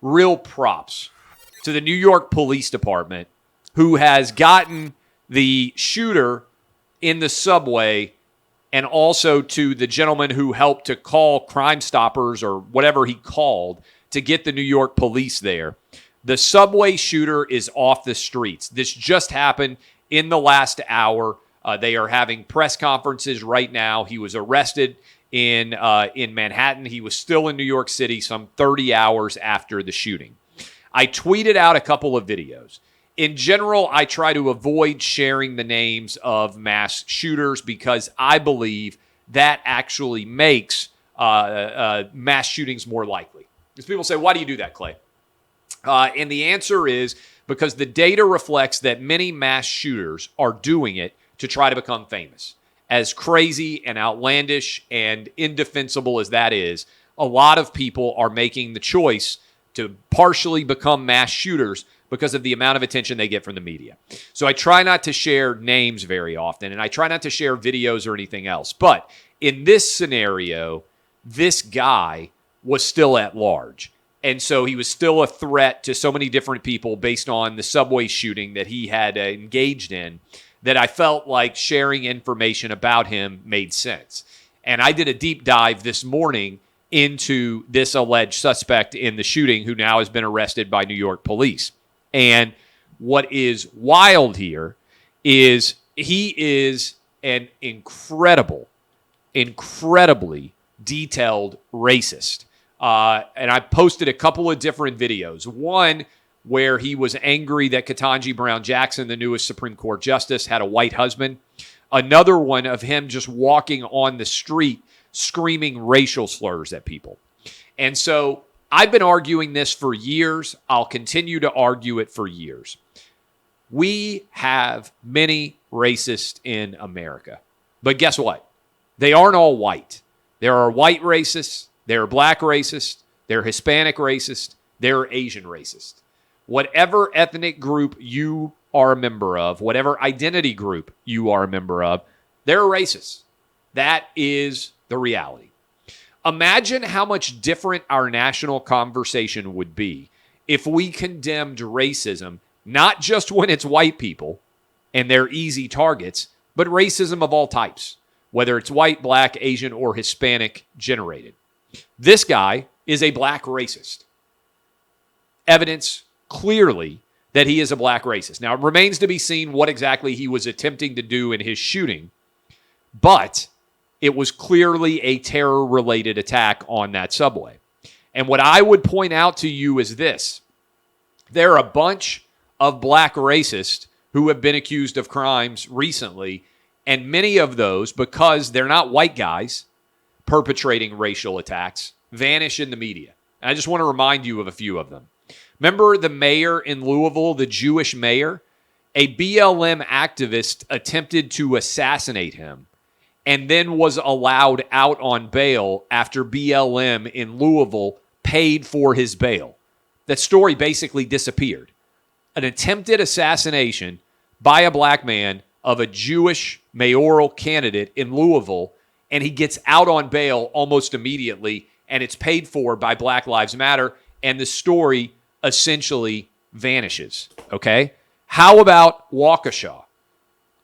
real props to the New York Police Department, who has gotten the shooter in the subway, and also to the gentleman who helped to call Crime Stoppers or whatever he called to get the New York police there. The subway shooter is off the streets. This just happened in the last hour. They are having press conferences right now. He was arrested in Manhattan. He was still in New York City some 30 hours after the shooting. I tweeted out a couple of videos. In general, I try to avoid sharing the names of mass shooters because I believe that actually makes mass shootings more likely. Because people say, why do you do that, Clay? And the answer is because the data reflects that many mass shooters are doing it to try to become famous. As crazy and outlandish and indefensible as that is, a lot of people are making the choice to partially become mass shooters because of the amount of attention they get from the media. So I try not to share names very often, and I try not to share videos or anything else. But in this scenario, this guy was still at large. And so he was still a threat to so many different people based on the subway shooting that he had engaged in, that I felt like sharing information about him made sense. And I did a deep dive this morning into this alleged suspect in the shooting who now has been arrested by New York police. And what is wild here is he is an incredibly detailed racist. And I posted a couple of different videos. One where he was angry that Ketanji Brown Jackson, the newest Supreme Court justice, had a white husband. Another one of him just walking on the street screaming racial slurs at people. And so I've been arguing this for years. I'll continue to argue it for years. We have many racists in America. But guess what? They aren't all white. There are white racists. There are black racists. There are Hispanic racists. There are Asian racists. Whatever ethnic group you are a member of, whatever identity group you are a member of, they're racists. That is the reality. Imagine how much different our national conversation would be if we condemned racism, not just when it's white people and they're easy targets, but racism of all types, whether it's white, black, Asian, or Hispanic generated. This guy is a black racist. Evidence clearly that he is a black racist. Now, it remains to be seen what exactly he was attempting to do in his shooting, but it was clearly a terror-related attack on that subway. And what I would point out to you is this. There are a bunch of black racists who have been accused of crimes recently, and many of those, because they're not white guys perpetrating racial attacks, vanish in the media. And I just want to remind you of a few of them. Remember the mayor in Louisville, the Jewish mayor? A BLM activist attempted to assassinate him and then was allowed out on bail after BLM in Louisville paid for his bail. That story basically disappeared. An attempted assassination by a black man of a Jewish mayoral candidate in Louisville, and he gets out on bail almost immediately, and it's paid for by Black Lives Matter, and the story essentially vanishes, okay? How about Waukesha?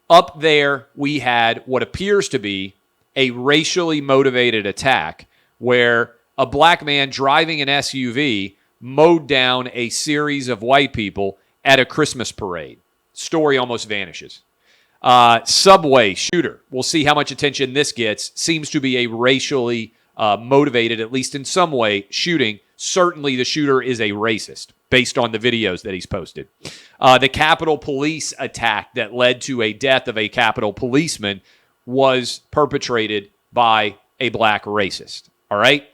Up there, we had what appears to be a racially motivated attack where a black man driving an SUV mowed down a series of white people at a Christmas parade. Story almost vanishes. Subway shooter. We'll see how much attention this gets. Seems to be a racially motivated, at least in some way, shooting. Certainly the shooter is a racist based on the videos that he's posted. The Capitol Police attack that led to a death of a Capitol policeman was perpetrated by a black racist. All right?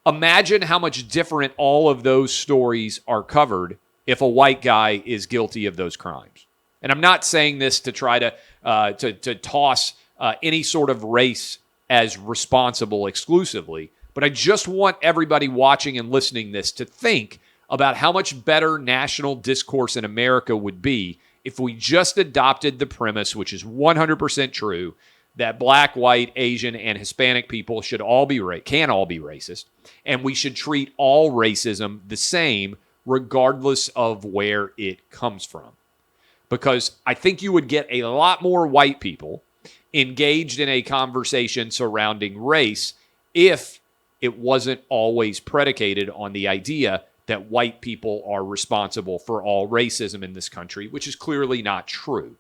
Imagine how much different all of those stories are covered if a white guy is guilty of those crimes. And I'm not saying this to try to toss any sort of race as responsible exclusively, but I just want everybody watching and listening this to think about how much better national discourse in America would be if we just adopted the premise, which is 100% true, that black, white, Asian, and Hispanic people should all be can all be racist, and we should treat all racism the same regardless of where it comes from. Because I think you would get a lot more white people engaged in a conversation surrounding race if it wasn't always predicated on the idea that white people are responsible for all racism in this country, which is clearly not true.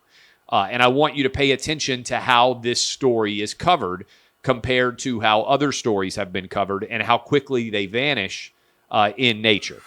And I want you to pay attention to how this story is covered compared to how other stories have been covered and how quickly they vanish in nature.